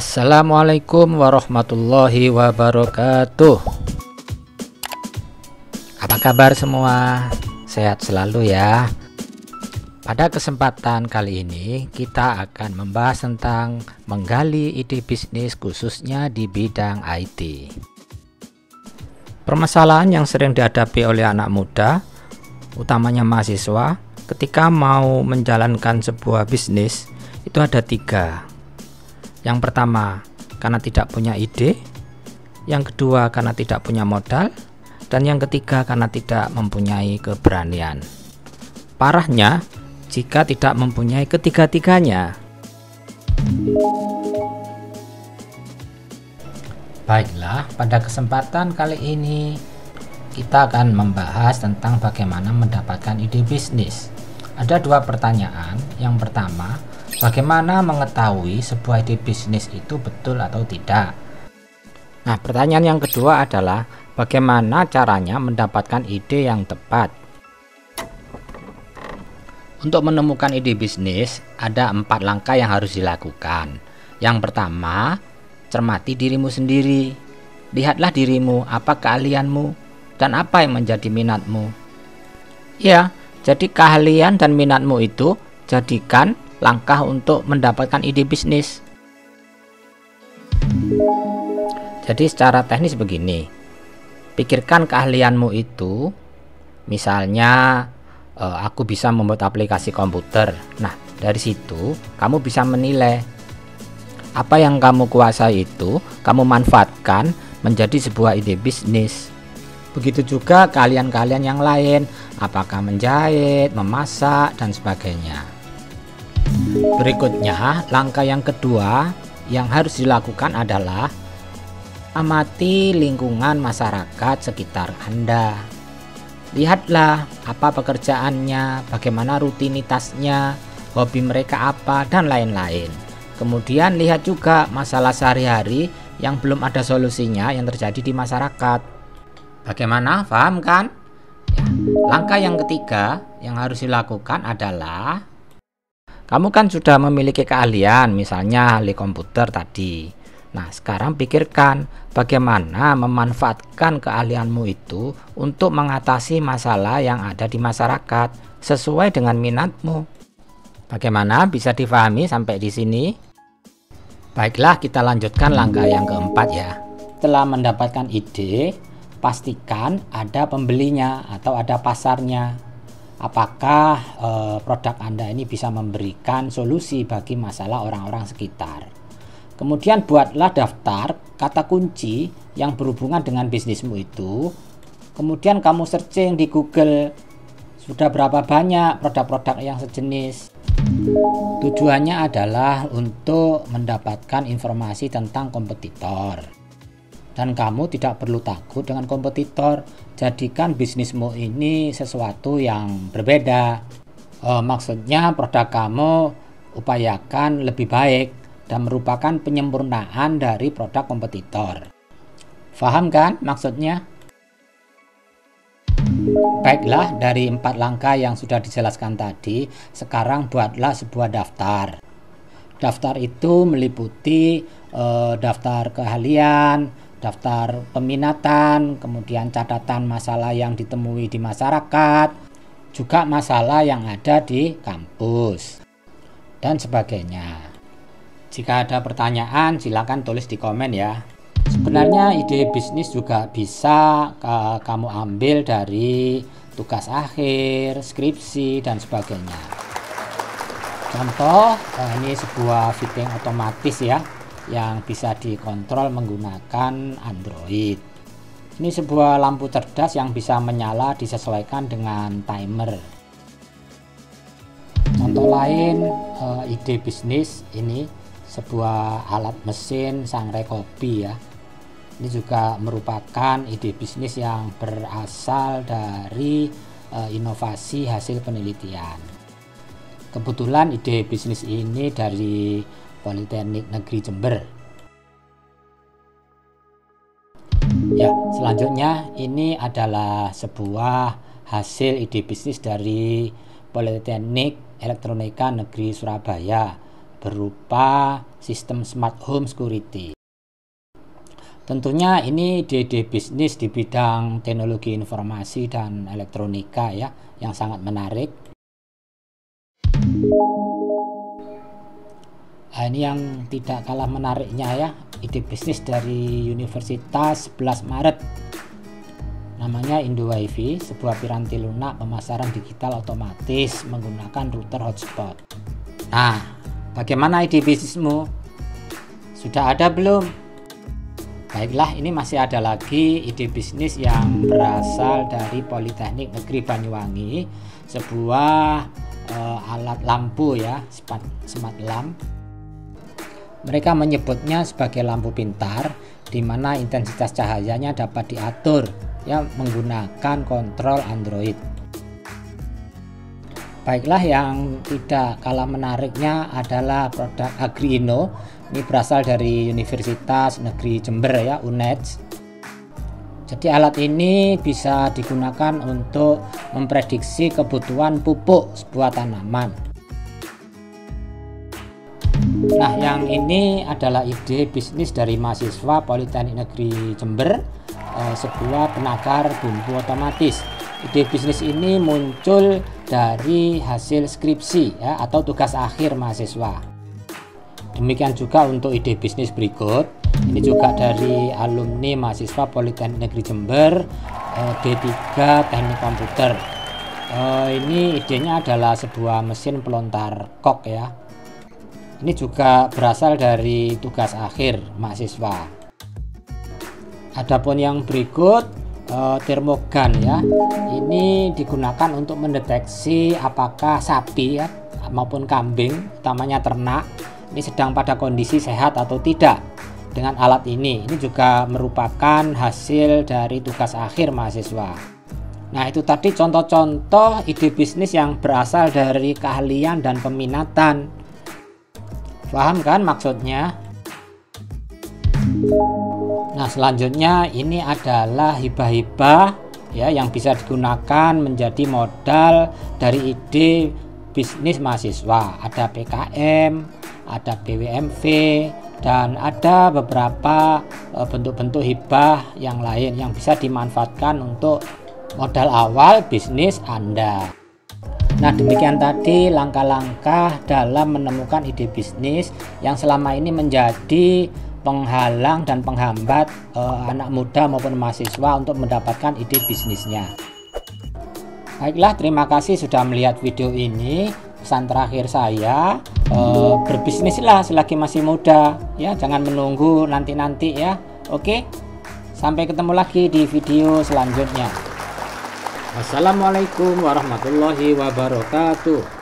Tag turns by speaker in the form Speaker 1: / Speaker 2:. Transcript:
Speaker 1: Assalamualaikum warahmatullahi wabarakatuh. Apa kabar semua? Sehat selalu ya. Pada kesempatan kali ini kita akan membahas tentang menggali ide bisnis khususnya di bidang IT. Permasalahan yang sering dihadapi oleh anak muda, utamanya mahasiswa, ketika mau menjalankan sebuah bisnis itu ada 3. Yang pertama, karena tidak punya ide. Yang kedua, karena tidak punya modal. Dan yang ketiga, karena tidak mempunyai keberanian. Parahnya, jika tidak mempunyai ketiga-tiganya. Baiklah, pada kesempatan kali ini kita akan membahas tentang bagaimana mendapatkan ide bisnis. Ada 2 pertanyaan. Yang pertama, bagaimana mengetahui sebuah ide bisnis itu betul atau tidak? Nah, pertanyaan yang kedua adalah bagaimana caranya mendapatkan ide yang tepat? Untuk menemukan ide bisnis, ada 4 langkah yang harus dilakukan. Yang pertama, cermati dirimu sendiri. Lihatlah dirimu, apa keahlianmu, dan apa yang menjadi minatmu. Ya, jadi keahlian dan minatmu itu jadikan langkah untuk mendapatkan ide bisnis. Jadi secara teknis begini, pikirkan keahlianmu itu. Misalnya aku bisa membuat aplikasi komputer. Nah, dari situ kamu bisa menilai apa yang kamu kuasai itu kamu manfaatkan menjadi sebuah ide bisnis. Begitu juga keahlian-keahlian yang lain, apakah menjahit, memasak, dan sebagainya. Berikutnya, langkah yang kedua yang harus dilakukan adalah amati lingkungan masyarakat sekitar Anda. Lihatlah apa pekerjaannya, bagaimana rutinitasnya, hobi mereka apa, dan lain-lain. Kemudian lihat juga masalah sehari-hari yang belum ada solusinya yang terjadi di masyarakat. Bagaimana? Paham kan? Ya. Langkah yang ketiga yang harus dilakukan adalah kamu kan sudah memiliki keahlian, misalnya ahli komputer tadi. Nah, sekarang pikirkan bagaimana memanfaatkan keahlianmu itu untuk mengatasi masalah yang ada di masyarakat sesuai dengan minatmu. Bagaimana? Bisa difahami sampai di sini? Baiklah, kita lanjutkan langkah yang keempat ya. Setelah mendapatkan ide, pastikan ada pembelinya atau ada pasarnya. Apakah produk Anda ini bisa memberikan solusi bagi masalah orang-orang sekitar. Kemudian buatlah daftar kata kunci yang berhubungan dengan bisnismu itu. Kemudian kamu searching di Google, sudah berapa banyak produk-produk yang sejenis. Tujuannya adalah untuk mendapatkan informasi tentang kompetitor. Dan kamu tidak perlu takut dengan kompetitor. Jadikan bisnismu ini sesuatu yang berbeda. Maksudnya produk kamu upayakan lebih baik dan merupakan penyempurnaan dari produk kompetitor. Paham kan maksudnya? Baiklah, dari 4 langkah yang sudah dijelaskan tadi, sekarang buatlah sebuah daftar. Daftar itu meliputi daftar keahlian, daftar peminatan, kemudian catatan masalah yang ditemui di masyarakat, juga masalah yang ada di kampus, dan sebagainya. Jika ada pertanyaan, silakan tulis di komen ya. Sebenarnya ide bisnis juga bisa kamu ambil dari tugas akhir, skripsi, dan sebagainya. Contoh, ini sebuah fitting otomatis ya, yang bisa dikontrol menggunakan Android. Ini sebuah lampu cerdas yang bisa menyala disesuaikan dengan timer. Contoh lain, ide bisnis ini sebuah alat mesin sangrai kopi ya. Ini juga merupakan ide bisnis yang berasal dari inovasi hasil penelitian. Kebetulan ide bisnis ini dari Politeknik Negeri Jember. Ya, selanjutnya ini adalah sebuah hasil ide bisnis dari Politeknik Elektronika Negeri Surabaya. berupa sistem smart home security. Tentunya ini ide-ide bisnis di bidang teknologi informasi dan elektronika ya, yang sangat menarik. Nah, ini yang tidak kalah menariknya ya, ide bisnis dari Universitas 11 Maret. Namanya IndoWiFi, sebuah piranti lunak pemasaran digital otomatis menggunakan router hotspot. Nah, bagaimana ide bisnismu? Sudah ada belum? Baiklah, ini masih ada lagi ide bisnis yang berasal dari Politeknik Negeri Banyuwangi, sebuah alat lampu ya, smart lamp. Mereka menyebutnya sebagai lampu pintar, di mana intensitas cahayanya dapat diatur ya menggunakan kontrol Android. Baiklah, yang tidak kalah menariknya adalah produk Agriino. Ini berasal dari Universitas Negeri Jember ya, UNED. Jadi alat ini bisa digunakan untuk memprediksi kebutuhan pupuk sebuah tanaman. Nah, yang ini adalah ide bisnis dari mahasiswa Politeknik Negeri Jember, sebuah penakar bumbu otomatis. Ide bisnis ini muncul dari hasil skripsi ya, atau tugas akhir mahasiswa. Demikian juga untuk ide bisnis berikut. Ini juga dari alumni mahasiswa Politeknik Negeri Jember, D3 Teknik Komputer. Ini idenya adalah sebuah mesin pelontar kok ya. Ini juga berasal dari tugas akhir mahasiswa. Adapun yang berikut, termogan ya. Ini digunakan untuk mendeteksi apakah sapi ya maupun kambing, utamanya ternak, ini sedang pada kondisi sehat atau tidak dengan alat ini. Ini juga merupakan hasil dari tugas akhir mahasiswa. Nah, itu tadi contoh-contoh ide bisnis yang berasal dari keahlian dan peminatan. Paham kan maksudnya? Nah, selanjutnya ini adalah hibah-hibah ya yang bisa digunakan menjadi modal dari ide bisnis mahasiswa. Ada PKM, ada BWMV, dan ada beberapa bentuk-bentuk hibah yang lain yang bisa dimanfaatkan untuk modal awal bisnis Anda. Nah, demikian tadi langkah-langkah dalam menemukan ide bisnis yang selama ini menjadi penghalang dan penghambat anak muda maupun mahasiswa untuk mendapatkan ide bisnisnya. Baiklah, terima kasih sudah melihat video ini. Pesan terakhir saya, berbisnislah selagi masih muda ya, jangan menunggu nanti-nanti ya. Oke, sampai ketemu lagi di video selanjutnya. Wassalamualaikum warahmatullahi wabarakatuh.